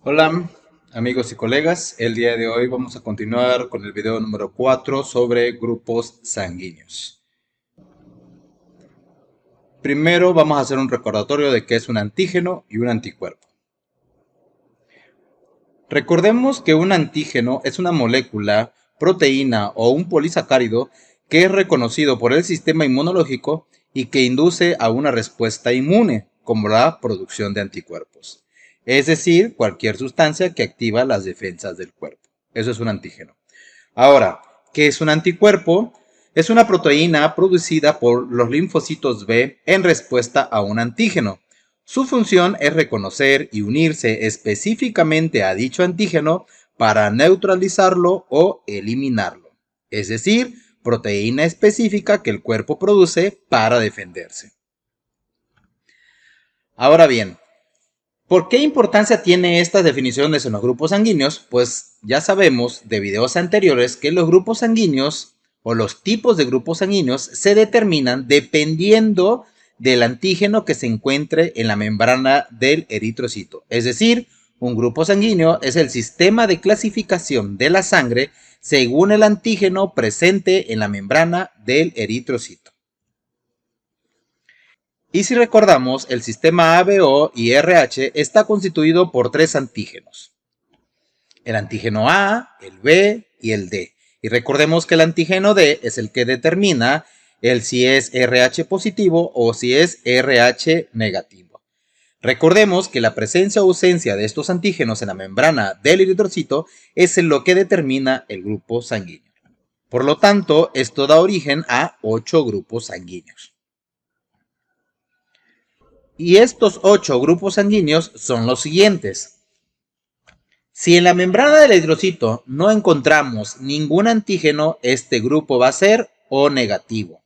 Hola amigos y colegas, el día de hoy vamos a continuar con el video número 4 sobre grupos sanguíneos. Primero vamos a hacer un recordatorio de qué es un antígeno y un anticuerpo. Recordemos que un antígeno es una molécula, proteína o un polisacárido que es reconocido por el sistema inmunológico y que induce a una respuesta inmune, como la producción de anticuerpos. Es decir, cualquier sustancia que activa las defensas del cuerpo. Eso es un antígeno. Ahora, ¿qué es un anticuerpo? Es una proteína producida por los linfocitos B en respuesta a un antígeno. Su función es reconocer y unirse específicamente a dicho antígeno para neutralizarlo o eliminarlo. Es decir, proteína específica que el cuerpo produce para defenderse. Ahora bien, ¿por qué importancia tiene estas definiciones en los grupos sanguíneos? Pues ya sabemos de videos anteriores que los grupos sanguíneos o los tipos de grupos sanguíneos se determinan dependiendo del antígeno que se encuentre en la membrana del eritrocito. Es decir, un grupo sanguíneo es el sistema de clasificación de la sangre según el antígeno presente en la membrana del eritrocito. Y si recordamos, el sistema ABO y RH está constituido por tres antígenos. El antígeno A, el B y el D. Y recordemos que el antígeno D es el que determina si es RH positivo o si es RH negativo. Recordemos que la presencia o ausencia de estos antígenos en la membrana del eritrocito es lo que determina el grupo sanguíneo. Por lo tanto, esto da origen a 8 grupos sanguíneos. Y estos 8 grupos sanguíneos son los siguientes. Si en la membrana del eritrocito no encontramos ningún antígeno, este grupo va a ser O negativo.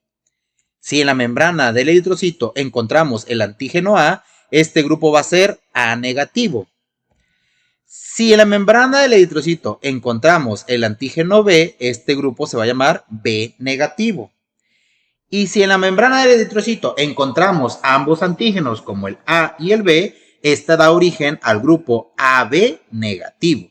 Si en la membrana del eritrocito encontramos el antígeno A, este grupo va a ser A negativo. Si en la membrana del eritrocito encontramos el antígeno B, este grupo se va a llamar B negativo. Y si en la membrana del eritrocito encontramos ambos antígenos como el A y el B, esta da origen al grupo AB negativo.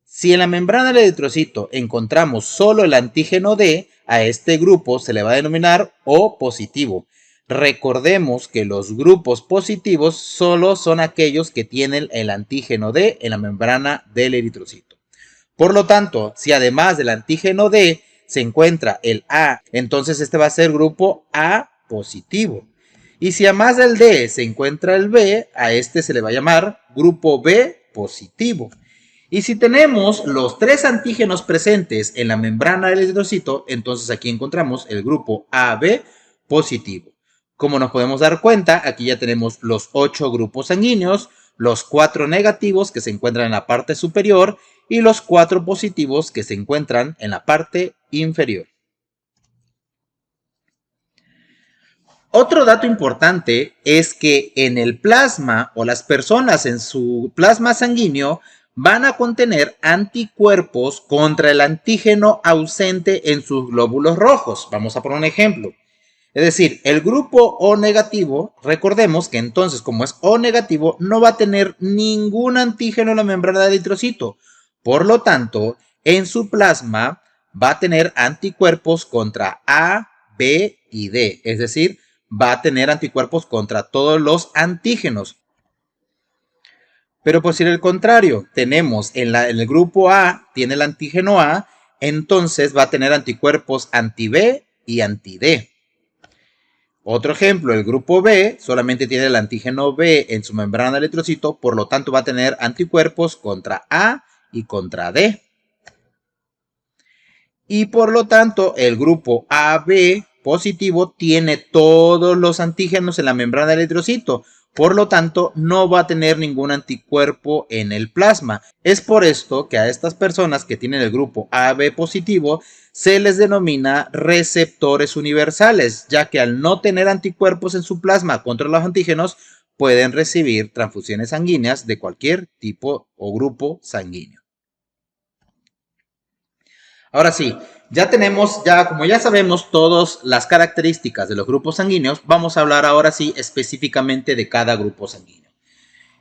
Si en la membrana del eritrocito encontramos solo el antígeno D, a este grupo se le va a denominar O positivo. Recordemos que los grupos positivos solo son aquellos que tienen el antígeno D en la membrana del eritrocito. Por lo tanto, si además del antígeno D se encuentra el A, entonces este va a ser grupo A positivo. Y si además del D se encuentra el B, a este se le va a llamar grupo B positivo. Y si tenemos los tres antígenos presentes en la membrana del eritrocito, entonces aquí encontramos el grupo AB positivo. Como nos podemos dar cuenta, aquí ya tenemos los 8 grupos sanguíneos, los 4 negativos que se encuentran en la parte superior y los 4 positivos que se encuentran en la parte inferior. Otro dato importante es que en el plasma o las personas en su plasma sanguíneo van a contener anticuerpos contra el antígeno ausente en sus glóbulos rojos. Vamos a poner un ejemplo. Es decir, el grupo O negativo, recordemos que entonces como es O negativo, no va a tener ningún antígeno en la membrana del eritrocito. Por lo tanto, en su plasma va a tener anticuerpos contra A, B y D. Es decir, va a tener anticuerpos contra todos los antígenos. Pero pues si en el contrario, tenemos en el grupo A, tiene el antígeno A, entonces va a tener anticuerpos anti-B y anti-D. Otro ejemplo, el grupo B solamente tiene el antígeno B en su membrana del eritrocito, por lo tanto va a tener anticuerpos contra A y contra D. Y por lo tanto, el grupo AB positivo tiene todos los antígenos en la membrana del eritrocito. Por lo tanto, no va a tener ningún anticuerpo en el plasma. Es por esto que a estas personas que tienen el grupo AB positivo se les denomina receptores universales, ya que al no tener anticuerpos en su plasma contra los antígenos, pueden recibir transfusiones sanguíneas de cualquier tipo o grupo sanguíneo. Ahora sí, como ya sabemos todas las características de los grupos sanguíneos, vamos a hablar ahora sí específicamente de cada grupo sanguíneo.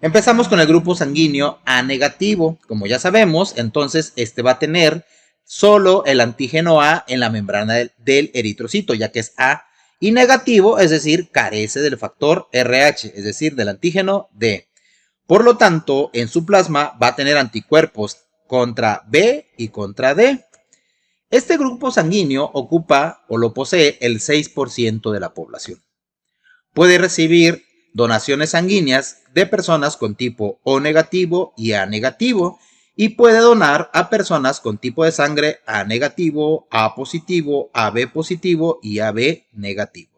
Empezamos con el grupo sanguíneo A negativo. Como ya sabemos, entonces este va a tener solo el antígeno A en la membrana del eritrocito, ya que es A. Y negativo, es decir, carece del factor RH, es decir, del antígeno D. Por lo tanto, en su plasma va a tener anticuerpos contra B y contra D. Este grupo sanguíneo ocupa o lo posee el 6% de la población. Puede recibir donaciones sanguíneas de personas con tipo O negativo y A negativo y puede donar a personas con tipo de sangre A negativo, A positivo, AB positivo y AB negativo.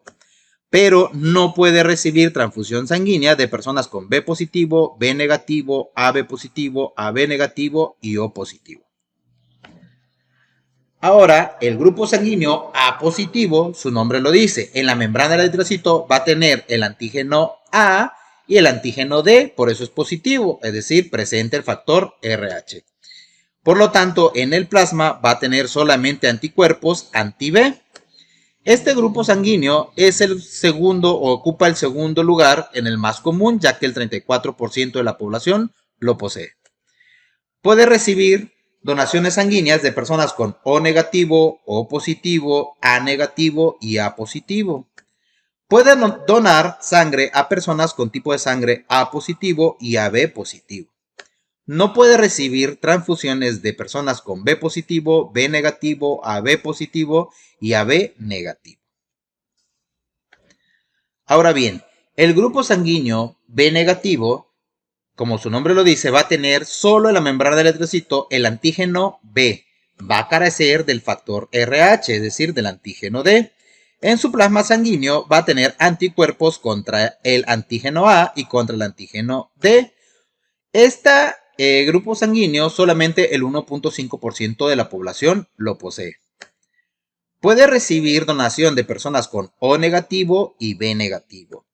Pero no puede recibir transfusión sanguínea de personas con B positivo, B negativo, AB positivo, AB negativo y O positivo. Ahora, el grupo sanguíneo A positivo, su nombre lo dice, en la membrana del eritrocito va a tener el antígeno A y el antígeno D, por eso es positivo, es decir, presente el factor RH. Por lo tanto, en el plasma va a tener solamente anticuerpos anti-B. Este grupo sanguíneo es el segundo o ocupa el segundo lugar en el más común, ya que el 34% de la población lo posee. Puede recibir donaciones sanguíneas de personas con O negativo, O positivo, A negativo y A positivo. Puede donar sangre a personas con tipo de sangre A positivo y AB positivo. No puede recibir transfusiones de personas con B positivo, B negativo, AB positivo y AB negativo. Ahora bien, el grupo sanguíneo B negativo, como su nombre lo dice, va a tener solo en la membrana del eritrocito el antígeno B. Va a carecer del factor RH, es decir, del antígeno D. En su plasma sanguíneo va a tener anticuerpos contra el antígeno A y contra el antígeno D. Este grupo sanguíneo solamente el 1.5% de la población lo posee. Puede recibir donación de personas con O negativo y B negativo.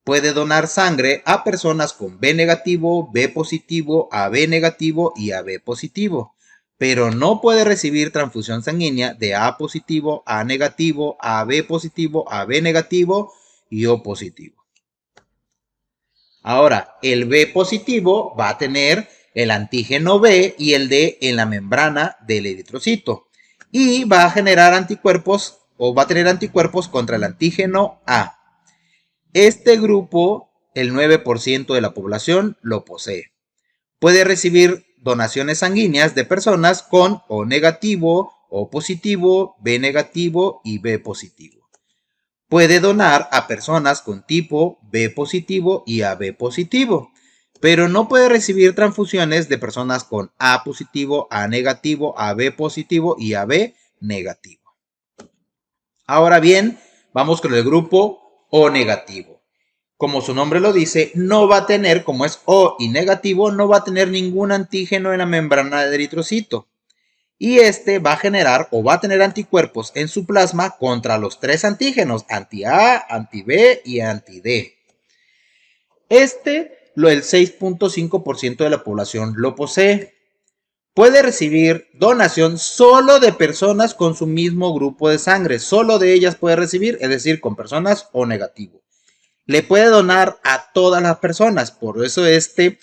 Puede donar sangre a personas con B negativo, B positivo, AB negativo y AB positivo, pero no puede recibir transfusión sanguínea de A positivo, A negativo, AB positivo, AB negativo y O positivo. Ahora, el B positivo va a tener el antígeno B y el D en la membrana del eritrocito y va a generar anticuerpos o va a tener anticuerpos contra el antígeno A. Este grupo, el 9% de la población lo posee. Puede recibir donaciones sanguíneas de personas con O negativo, O positivo, B negativo y B positivo. Puede donar a personas con tipo B positivo y AB positivo, pero no puede recibir transfusiones de personas con A positivo, A negativo, AB positivo y AB negativo. Ahora bien, vamos con el grupo O negativo. Como su nombre lo dice, no va a tener, como es O y negativo, no va a tener ningún antígeno en la membrana del eritrocito. Y este va a generar o va a tener anticuerpos en su plasma contra los tres antígenos, anti-A, anti-B y anti-D. El 6.5% de la población lo posee. Puede recibir donación solo de personas con su mismo grupo de sangre. Solo de ellas puede recibir, es decir, con personas O negativo. Le puede donar a todas las personas. Por eso este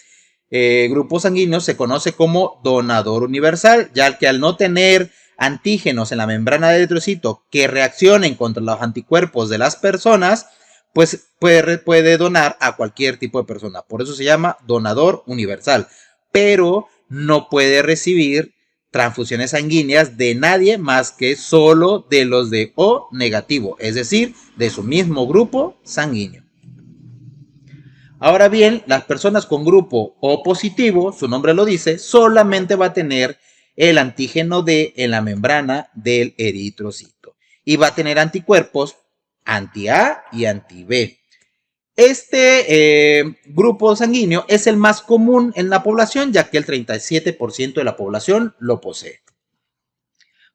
grupo sanguíneo se conoce como donador universal, ya que al no tener antígenos en la membrana del eritrocito que reaccionen contra los anticuerpos de las personas, pues puede donar a cualquier tipo de persona. Por eso se llama donador universal. Pero no puede recibir transfusiones sanguíneas de nadie más que solo de los de O negativo, es decir, de su mismo grupo sanguíneo. Ahora bien, las personas con grupo O positivo, su nombre lo dice, solamente va a tener el antígeno D en la membrana del eritrocito y va a tener anticuerpos anti-A y anti-B. Este grupo sanguíneo es el más común en la población, ya que el 37% de la población lo posee.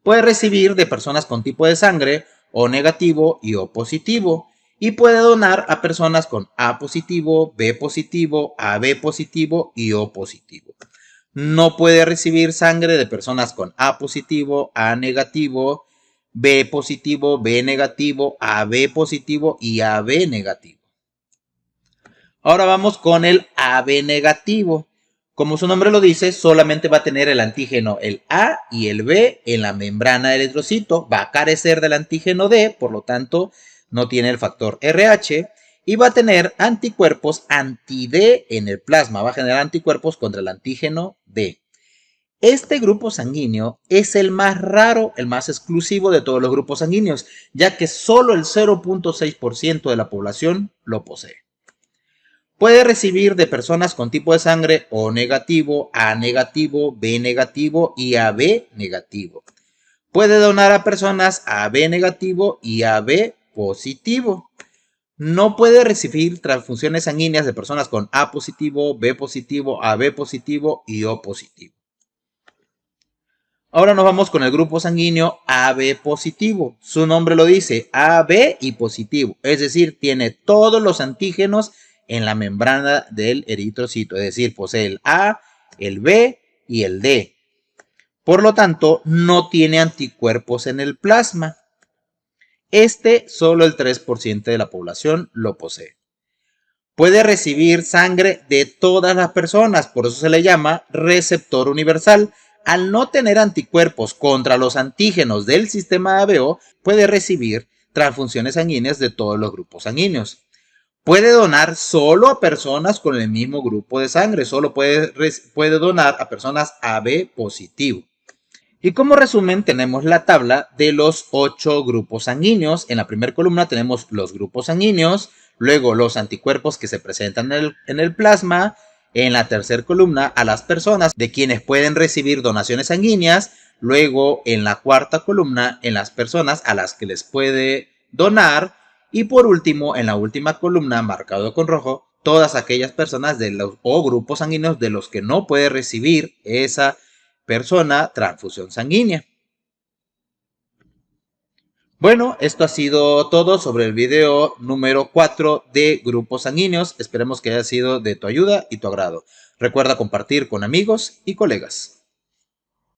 Puede recibir de personas con tipo de sangre O negativo y O positivo y puede donar a personas con A positivo, B positivo, AB positivo y O positivo. No puede recibir sangre de personas con A positivo, A negativo, B positivo, B negativo, AB positivo y AB negativo. Ahora vamos con el AB negativo. Como su nombre lo dice, solamente va a tener el antígeno el A y el B en la membrana del eritrocito. Va a carecer del antígeno D, por lo tanto no tiene el factor RH. Y va a tener anticuerpos anti-D en el plasma. Va a generar anticuerpos contra el antígeno D. Este grupo sanguíneo es el más raro, el más exclusivo de todos los grupos sanguíneos, ya que solo el 0.6% de la población lo posee. Puede recibir de personas con tipo de sangre O negativo, A negativo, B negativo y AB negativo. Puede donar a personas AB negativo y AB positivo. No puede recibir transfusiones sanguíneas de personas con A positivo, B positivo, AB positivo y O positivo. Ahora nos vamos con el grupo sanguíneo AB positivo. Su nombre lo dice, AB y positivo. Es decir, tiene todos los antígenos en la membrana del eritrocito. Es decir, posee el A, el B y el D. Por lo tanto, no tiene anticuerpos en el plasma. Solo el 3% de la población lo posee. Puede recibir sangre de todas las personas, por eso se le llama receptor universal. Al no tener anticuerpos contra los antígenos del sistema ABO, puede recibir transfusiones sanguíneas de todos los grupos sanguíneos. Puede donar solo a personas con el mismo grupo de sangre, solo puede donar a personas AB positivo. Y como resumen tenemos la tabla de los 8 grupos sanguíneos. En la primera columna tenemos los grupos sanguíneos, luego los anticuerpos que se presentan en el plasma. En la tercera columna a las personas de quienes pueden recibir donaciones sanguíneas. Luego en la cuarta columna en las personas a las que les puede donar. Y por último en la última columna marcado con rojo todas aquellas personas o grupos sanguíneos de los que no puede recibir esa persona transfusión sanguínea. Bueno, esto ha sido todo sobre el video número 4 de grupos sanguíneos. Esperemos que haya sido de tu ayuda y tu agrado. Recuerda compartir con amigos y colegas.